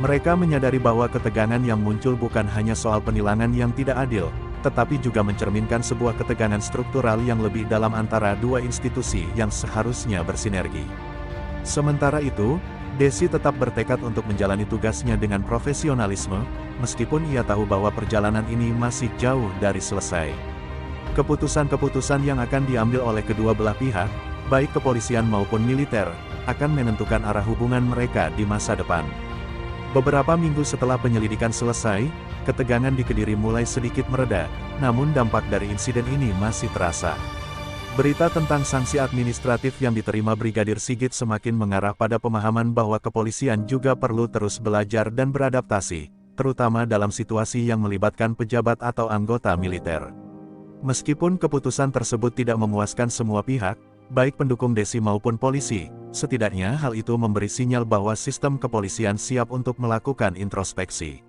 Mereka menyadari bahwa ketegangan yang muncul bukan hanya soal penilangan yang tidak adil, tetapi juga mencerminkan sebuah ketegangan struktural yang lebih dalam antara dua institusi yang seharusnya bersinergi. Sementara itu, Desi tetap bertekad untuk menjalani tugasnya dengan profesionalisme, meskipun ia tahu bahwa perjalanan ini masih jauh dari selesai. Keputusan-keputusan yang akan diambil oleh kedua belah pihak, baik kepolisian maupun militer, akan menentukan arah hubungan mereka di masa depan. Beberapa minggu setelah penyelidikan selesai, ketegangan di Kediri mulai sedikit mereda, namun dampak dari insiden ini masih terasa. Berita tentang sanksi administratif yang diterima Brigadir Sigit semakin mengarah pada pemahaman bahwa kepolisian juga perlu terus belajar dan beradaptasi, terutama dalam situasi yang melibatkan pejabat atau anggota militer. Meskipun keputusan tersebut tidak memuaskan semua pihak, baik pendukung Desi maupun polisi, setidaknya hal itu memberi sinyal bahwa sistem kepolisian siap untuk melakukan introspeksi.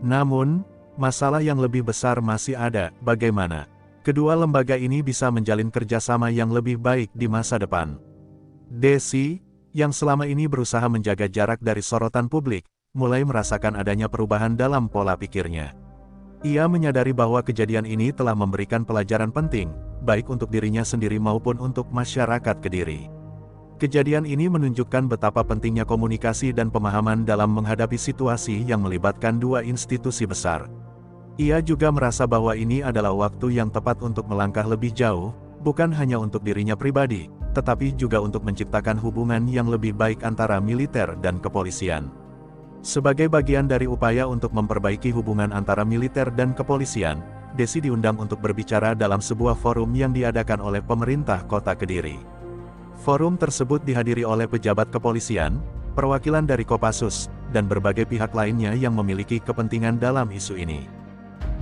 Namun, masalah yang lebih besar masih ada, bagaimana kedua lembaga ini bisa menjalin kerjasama yang lebih baik di masa depan. Desi, yang selama ini berusaha menjaga jarak dari sorotan publik, mulai merasakan adanya perubahan dalam pola pikirnya. Ia menyadari bahwa kejadian ini telah memberikan pelajaran penting, baik untuk dirinya sendiri maupun untuk masyarakat Kediri. Kejadian ini menunjukkan betapa pentingnya komunikasi dan pemahaman dalam menghadapi situasi yang melibatkan dua institusi besar. Ia juga merasa bahwa ini adalah waktu yang tepat untuk melangkah lebih jauh, bukan hanya untuk dirinya pribadi, tetapi juga untuk menciptakan hubungan yang lebih baik antara militer dan kepolisian. Sebagai bagian dari upaya untuk memperbaiki hubungan antara militer dan kepolisian, Desi diundang untuk berbicara dalam sebuah forum yang diadakan oleh pemerintah Kota Kediri. Forum tersebut dihadiri oleh pejabat kepolisian, perwakilan dari Kopassus, dan berbagai pihak lainnya yang memiliki kepentingan dalam isu ini.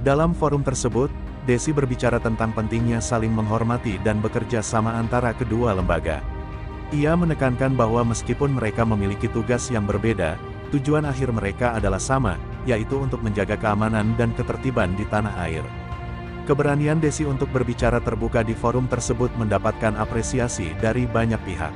Dalam forum tersebut, Desi berbicara tentang pentingnya saling menghormati dan bekerja sama antara kedua lembaga. Ia menekankan bahwa meskipun mereka memiliki tugas yang berbeda, tujuan akhir mereka adalah sama, yaitu untuk menjaga keamanan dan ketertiban di tanah air. Keberanian Desi untuk berbicara terbuka di forum tersebut mendapatkan apresiasi dari banyak pihak.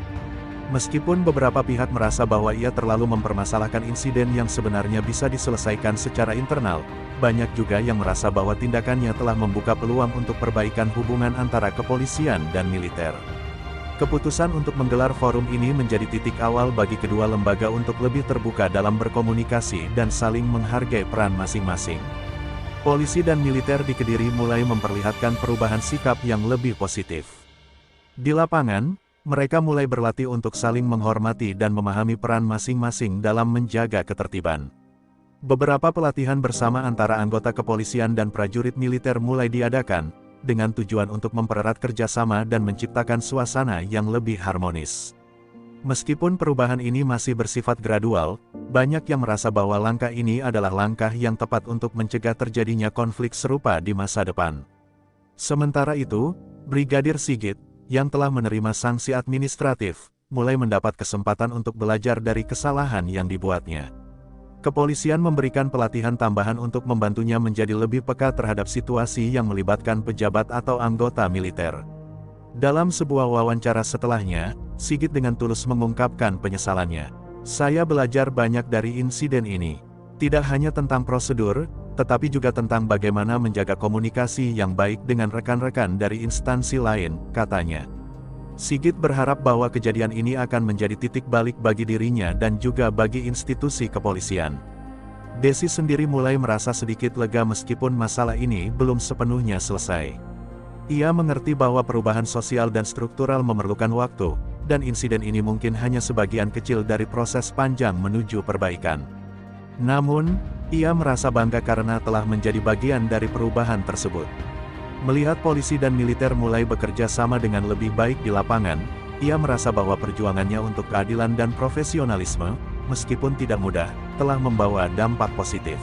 Meskipun beberapa pihak merasa bahwa ia terlalu mempermasalahkan insiden yang sebenarnya bisa diselesaikan secara internal, banyak juga yang merasa bahwa tindakannya telah membuka peluang untuk perbaikan hubungan antara kepolisian dan militer. Keputusan untuk menggelar forum ini menjadi titik awal bagi kedua lembaga untuk lebih terbuka dalam berkomunikasi dan saling menghargai peran masing-masing. Polisi dan militer di Kediri mulai memperlihatkan perubahan sikap yang lebih positif. Di lapangan, mereka mulai berlatih untuk saling menghormati dan memahami peran masing-masing dalam menjaga ketertiban. Beberapa pelatihan bersama antara anggota kepolisian dan prajurit militer mulai diadakan, dengan tujuan untuk mempererat kerjasama dan menciptakan suasana yang lebih harmonis. Meskipun perubahan ini masih bersifat gradual, banyak yang merasa bahwa langkah ini adalah langkah yang tepat untuk mencegah terjadinya konflik serupa di masa depan. Sementara itu, Brigadir Sigit, yang telah menerima sanksi administratif, mulai mendapat kesempatan untuk belajar dari kesalahan yang dibuatnya. Kepolisian memberikan pelatihan tambahan untuk membantunya menjadi lebih peka terhadap situasi yang melibatkan pejabat atau anggota militer. Dalam sebuah wawancara setelahnya, Sigit dengan tulus mengungkapkan penyesalannya. "Saya belajar banyak dari insiden ini. Tidak hanya tentang prosedur, tetapi juga tentang bagaimana menjaga komunikasi yang baik dengan rekan-rekan dari instansi lain," katanya. Sigit berharap bahwa kejadian ini akan menjadi titik balik bagi dirinya dan juga bagi institusi kepolisian. Desi sendiri mulai merasa sedikit lega meskipun masalah ini belum sepenuhnya selesai. Ia mengerti bahwa perubahan sosial dan struktural memerlukan waktu, dan insiden ini mungkin hanya sebagian kecil dari proses panjang menuju perbaikan. Namun, ia merasa bangga karena telah menjadi bagian dari perubahan tersebut. Melihat polisi dan militer mulai bekerja sama dengan lebih baik di lapangan, ia merasa bahwa perjuangannya untuk keadilan dan profesionalisme, meskipun tidak mudah, telah membawa dampak positif.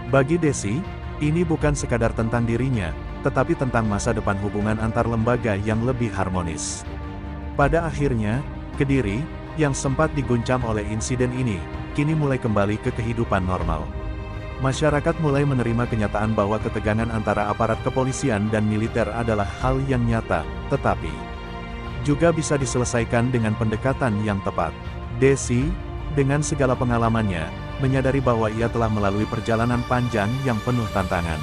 Bagi Desi, ini bukan sekadar tentang dirinya, tetapi tentang masa depan hubungan antar lembaga yang lebih harmonis. Pada akhirnya, Kediri, yang sempat diguncang oleh insiden ini, kini mulai kembali ke kehidupan normal. Masyarakat mulai menerima kenyataan bahwa ketegangan antara aparat kepolisian dan militer adalah hal yang nyata, tetapi juga bisa diselesaikan dengan pendekatan yang tepat. Desi, dengan segala pengalamannya, menyadari bahwa ia telah melalui perjalanan panjang yang penuh tantangan.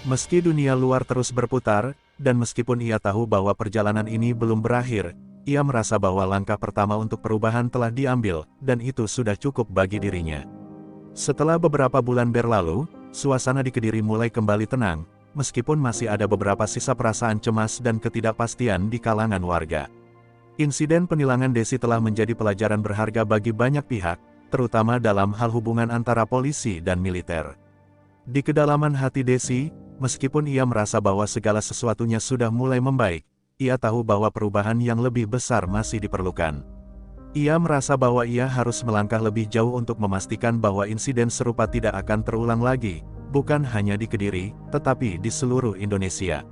Meski dunia luar terus berputar, dan meskipun ia tahu bahwa perjalanan ini belum berakhir, ia merasa bahwa langkah pertama untuk perubahan telah diambil, dan itu sudah cukup bagi dirinya. Setelah beberapa bulan berlalu, suasana di Kediri mulai kembali tenang, meskipun masih ada beberapa sisa perasaan cemas dan ketidakpastian di kalangan warga. Insiden penilangan Desi telah menjadi pelajaran berharga bagi banyak pihak, terutama dalam hal hubungan antara polisi dan militer. Di kedalaman hati Desi, meskipun ia merasa bahwa segala sesuatunya sudah mulai membaik, ia tahu bahwa perubahan yang lebih besar masih diperlukan. Ia merasa bahwa ia harus melangkah lebih jauh untuk memastikan bahwa insiden serupa tidak akan terulang lagi, bukan hanya di Kediri, tetapi di seluruh Indonesia.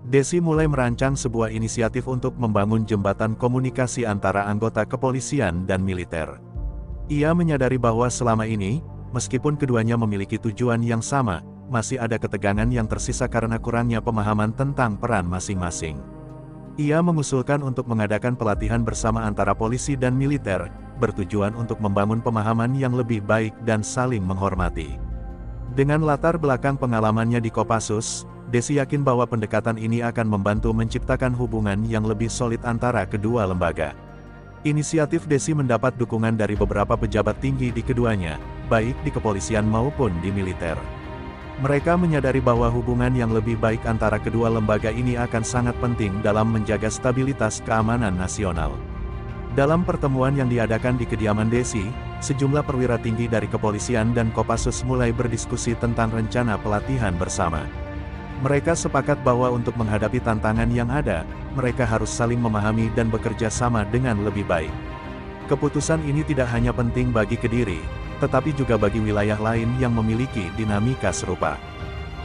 Desi mulai merancang sebuah inisiatif untuk membangun jembatan komunikasi antara anggota kepolisian dan militer. Ia menyadari bahwa selama ini, meskipun keduanya memiliki tujuan yang sama, masih ada ketegangan yang tersisa karena kurangnya pemahaman tentang peran masing-masing. Ia mengusulkan untuk mengadakan pelatihan bersama antara polisi dan militer, bertujuan untuk membangun pemahaman yang lebih baik dan saling menghormati. Dengan latar belakang pengalamannya di Kopassus, Desi yakin bahwa pendekatan ini akan membantu menciptakan hubungan yang lebih solid antara kedua lembaga. Inisiatif Desi mendapat dukungan dari beberapa pejabat tinggi di keduanya, baik di kepolisian maupun di militer. Mereka menyadari bahwa hubungan yang lebih baik antara kedua lembaga ini akan sangat penting dalam menjaga stabilitas keamanan nasional. Dalam pertemuan yang diadakan di kediaman Desi, sejumlah perwira tinggi dari kepolisian dan Kopassus mulai berdiskusi tentang rencana pelatihan bersama. Mereka sepakat bahwa untuk menghadapi tantangan yang ada, mereka harus saling memahami dan bekerja sama dengan lebih baik. Keputusan ini tidak hanya penting bagi Kediri, tetapi juga bagi wilayah lain yang memiliki dinamika serupa.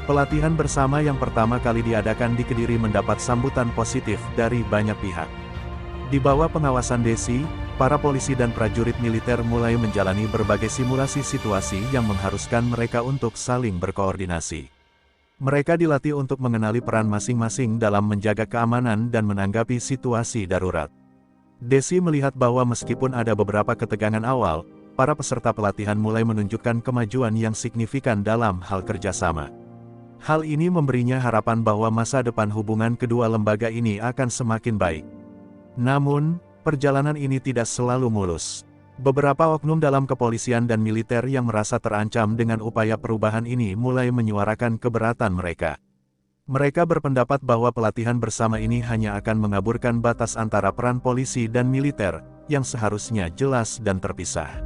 Pelatihan bersama yang pertama kali diadakan di Kediri mendapat sambutan positif dari banyak pihak. Di bawah pengawasan Desi, para polisi dan prajurit militer mulai menjalani berbagai simulasi situasi yang mengharuskan mereka untuk saling berkoordinasi. Mereka dilatih untuk mengenali peran masing-masing dalam menjaga keamanan dan menanggapi situasi darurat. Desi melihat bahwa meskipun ada beberapa ketegangan awal, para peserta pelatihan mulai menunjukkan kemajuan yang signifikan dalam hal kerjasama. Hal ini memberinya harapan bahwa masa depan hubungan kedua lembaga ini akan semakin baik. Namun, perjalanan ini tidak selalu mulus. Beberapa oknum dalam kepolisian dan militer yang merasa terancam dengan upaya perubahan ini mulai menyuarakan keberatan mereka. Mereka berpendapat bahwa pelatihan bersama ini hanya akan mengaburkan batas antara peran polisi dan militer, yang seharusnya jelas dan terpisah.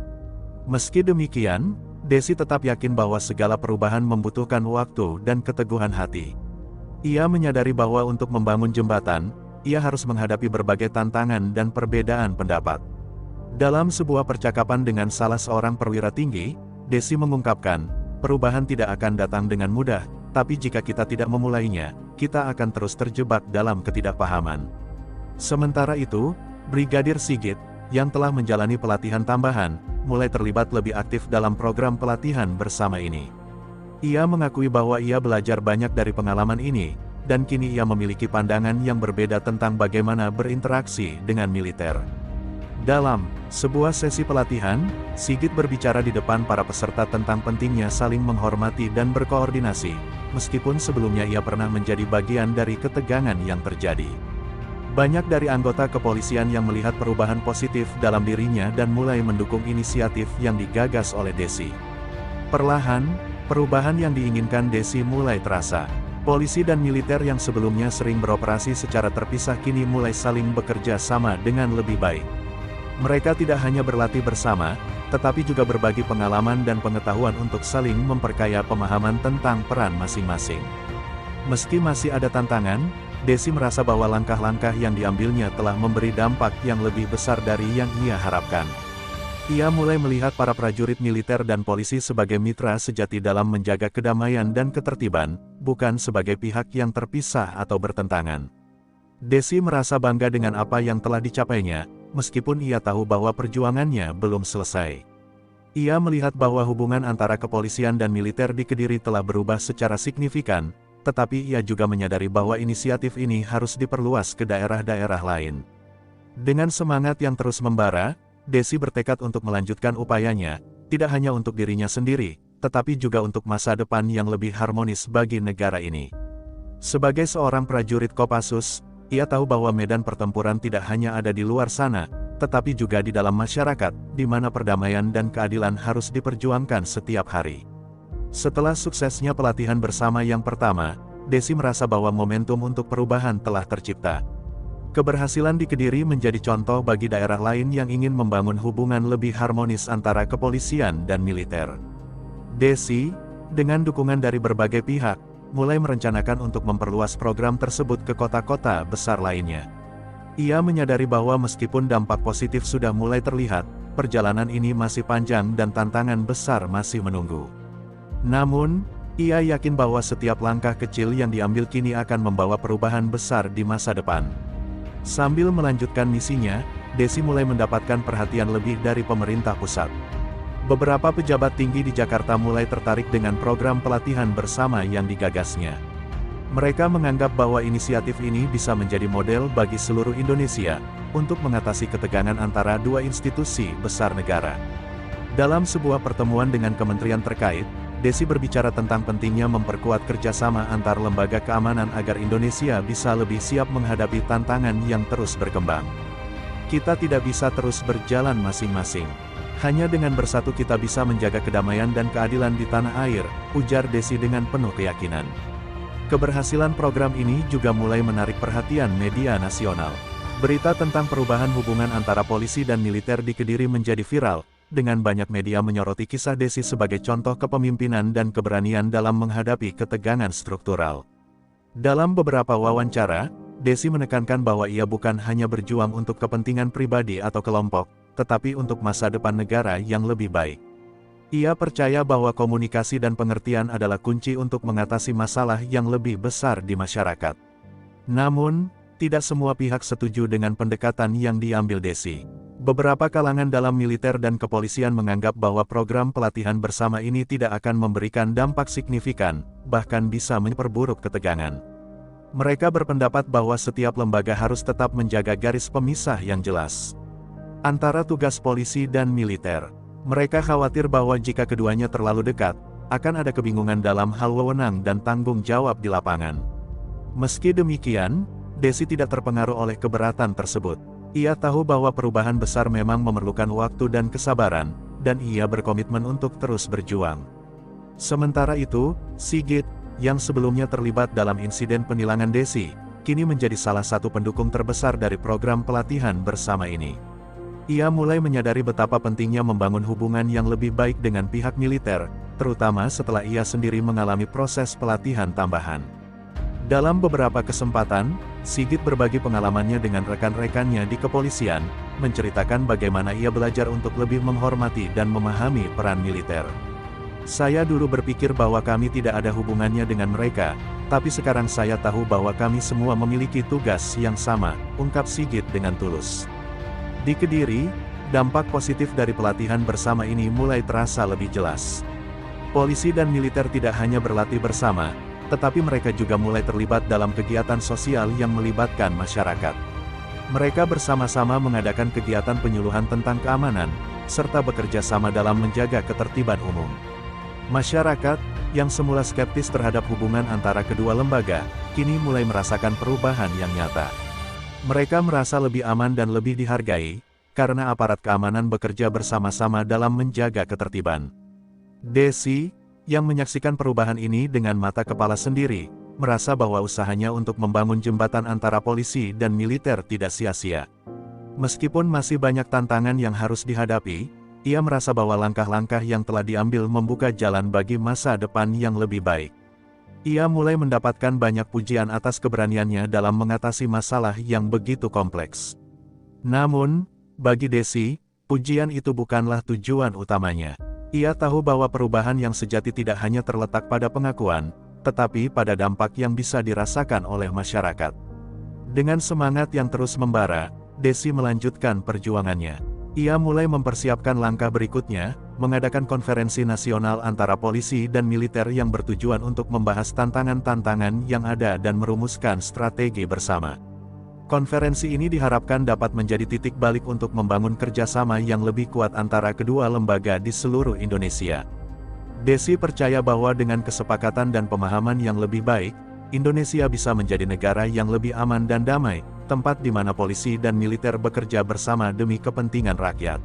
Meski demikian, Desi tetap yakin bahwa segala perubahan membutuhkan waktu dan keteguhan hati. Ia menyadari bahwa untuk membangun jembatan, ia harus menghadapi berbagai tantangan dan perbedaan pendapat. Dalam sebuah percakapan dengan salah seorang perwira tinggi, Desi mengungkapkan, perubahan tidak akan datang dengan mudah, tapi jika kita tidak memulainya, kita akan terus terjebak dalam ketidakpahaman. Sementara itu, Brigadir Sigit, yang telah menjalani pelatihan tambahan, mulai terlibat lebih aktif dalam program pelatihan bersama ini. Ia mengakui bahwa ia belajar banyak dari pengalaman ini, dan kini ia memiliki pandangan yang berbeda tentang bagaimana berinteraksi dengan militer. Dalam sebuah sesi pelatihan, Sigit berbicara di depan para peserta tentang pentingnya saling menghormati dan berkoordinasi, meskipun sebelumnya ia pernah menjadi bagian dari ketegangan yang terjadi. Banyak dari anggota kepolisian yang melihat perubahan positif dalam dirinya dan mulai mendukung inisiatif yang digagas oleh Desi. Perlahan, perubahan yang diinginkan Desi mulai terasa. Polisi dan militer yang sebelumnya sering beroperasi secara terpisah kini mulai saling bekerja sama dengan lebih baik. Mereka tidak hanya berlatih bersama, tetapi juga berbagi pengalaman dan pengetahuan untuk saling memperkaya pemahaman tentang peran masing-masing. Meski masih ada tantangan, Desi merasa bahwa langkah-langkah yang diambilnya telah memberi dampak yang lebih besar dari yang ia harapkan. Ia mulai melihat para prajurit militer dan polisi sebagai mitra sejati dalam menjaga kedamaian dan ketertiban, bukan sebagai pihak yang terpisah atau bertentangan. Desi merasa bangga dengan apa yang telah dicapainya, meskipun ia tahu bahwa perjuangannya belum selesai. Ia melihat bahwa hubungan antara kepolisian dan militer di Kediri telah berubah secara signifikan, tetapi ia juga menyadari bahwa inisiatif ini harus diperluas ke daerah-daerah lain. Dengan semangat yang terus membara, Desi bertekad untuk melanjutkan upayanya, tidak hanya untuk dirinya sendiri, tetapi juga untuk masa depan yang lebih harmonis bagi negara ini. Sebagai seorang prajurit Kopassus, ia tahu bahwa medan pertempuran tidak hanya ada di luar sana, tetapi juga di dalam masyarakat, di mana perdamaian dan keadilan harus diperjuangkan setiap hari. Setelah suksesnya pelatihan bersama yang pertama, Desi merasa bahwa momentum untuk perubahan telah tercipta. Keberhasilan di Kediri menjadi contoh bagi daerah lain yang ingin membangun hubungan lebih harmonis antara kepolisian dan militer. Desi, dengan dukungan dari berbagai pihak, mulai merencanakan untuk memperluas program tersebut ke kota-kota besar lainnya. Ia menyadari bahwa meskipun dampak positif sudah mulai terlihat, perjalanan ini masih panjang dan tantangan besar masih menunggu. Namun, ia yakin bahwa setiap langkah kecil yang diambil kini akan membawa perubahan besar di masa depan. Sambil melanjutkan misinya, Desi mulai mendapatkan perhatian lebih dari pemerintah pusat. Beberapa pejabat tinggi di Jakarta mulai tertarik dengan program pelatihan bersama yang digagasnya. Mereka menganggap bahwa inisiatif ini bisa menjadi model bagi seluruh Indonesia, untuk mengatasi ketegangan antara dua institusi besar negara. Dalam sebuah pertemuan dengan kementerian terkait, Desi berbicara tentang pentingnya memperkuat kerjasama antar lembaga keamanan agar Indonesia bisa lebih siap menghadapi tantangan yang terus berkembang. Kita tidak bisa terus berjalan masing-masing. Hanya dengan bersatu kita bisa menjaga kedamaian dan keadilan di tanah air, ujar Desi dengan penuh keyakinan. Keberhasilan program ini juga mulai menarik perhatian media nasional. Berita tentang perubahan hubungan antara polisi dan militer di Kediri menjadi viral, dengan banyak media menyoroti kisah Desi sebagai contoh kepemimpinan dan keberanian dalam menghadapi ketegangan struktural. Dalam beberapa wawancara, Desi menekankan bahwa ia bukan hanya berjuang untuk kepentingan pribadi atau kelompok, tetapi untuk masa depan negara yang lebih baik. Ia percaya bahwa komunikasi dan pengertian adalah kunci untuk mengatasi masalah yang lebih besar di masyarakat. Namun, tidak semua pihak setuju dengan pendekatan yang diambil Desi. Beberapa kalangan dalam militer dan kepolisian menganggap bahwa program pelatihan bersama ini tidak akan memberikan dampak signifikan, bahkan bisa memperburuk ketegangan. Mereka berpendapat bahwa setiap lembaga harus tetap menjaga garis pemisah yang jelas antara tugas polisi dan militer. Mereka khawatir bahwa jika keduanya terlalu dekat, akan ada kebingungan dalam hal wewenang dan tanggung jawab di lapangan. Meski demikian, Desi tidak terpengaruh oleh keberatan tersebut. Ia tahu bahwa perubahan besar memang memerlukan waktu dan kesabaran, dan ia berkomitmen untuk terus berjuang. Sementara itu, Sigit, yang sebelumnya terlibat dalam insiden penilangan Desi, kini menjadi salah satu pendukung terbesar dari program pelatihan bersama ini. Ia mulai menyadari betapa pentingnya membangun hubungan yang lebih baik dengan pihak militer, terutama setelah ia sendiri mengalami proses pelatihan tambahan. Dalam beberapa kesempatan, Sigit berbagi pengalamannya dengan rekan-rekannya di kepolisian, menceritakan bagaimana ia belajar untuk lebih menghormati dan memahami peran militer. Saya dulu berpikir bahwa kami tidak ada hubungannya dengan mereka, tapi sekarang saya tahu bahwa kami semua memiliki tugas yang sama, ungkap Sigit dengan tulus. Di Kediri, dampak positif dari pelatihan bersama ini mulai terasa lebih jelas. Polisi dan militer tidak hanya berlatih bersama, tetapi mereka juga mulai terlibat dalam kegiatan sosial yang melibatkan masyarakat. Mereka bersama-sama mengadakan kegiatan penyuluhan tentang keamanan, serta bekerja sama dalam menjaga ketertiban umum. Masyarakat, yang semula skeptis terhadap hubungan antara kedua lembaga, kini mulai merasakan perubahan yang nyata. Mereka merasa lebih aman dan lebih dihargai, karena aparat keamanan bekerja bersama-sama dalam menjaga ketertiban. Desi, yang menyaksikan perubahan ini dengan mata kepala sendiri, merasa bahwa usahanya untuk membangun jembatan antara polisi dan militer tidak sia-sia. Meskipun masih banyak tantangan yang harus dihadapi, ia merasa bahwa langkah-langkah yang telah diambil membuka jalan bagi masa depan yang lebih baik. Ia mulai mendapatkan banyak pujian atas keberaniannya dalam mengatasi masalah yang begitu kompleks. Namun, bagi Desi, pujian itu bukanlah tujuan utamanya. Ia tahu bahwa perubahan yang sejati tidak hanya terletak pada pengakuan, tetapi pada dampak yang bisa dirasakan oleh masyarakat. Dengan semangat yang terus membara, Desi melanjutkan perjuangannya. Ia mulai mempersiapkan langkah berikutnya, mengadakan konferensi nasional antara polisi dan militer yang bertujuan untuk membahas tantangan-tantangan yang ada dan merumuskan strategi bersama. Konferensi ini diharapkan dapat menjadi titik balik untuk membangun kerjasama yang lebih kuat antara kedua lembaga di seluruh Indonesia. Desi percaya bahwa dengan kesepakatan dan pemahaman yang lebih baik, Indonesia bisa menjadi negara yang lebih aman dan damai, tempat di mana polisi dan militer bekerja bersama demi kepentingan rakyat.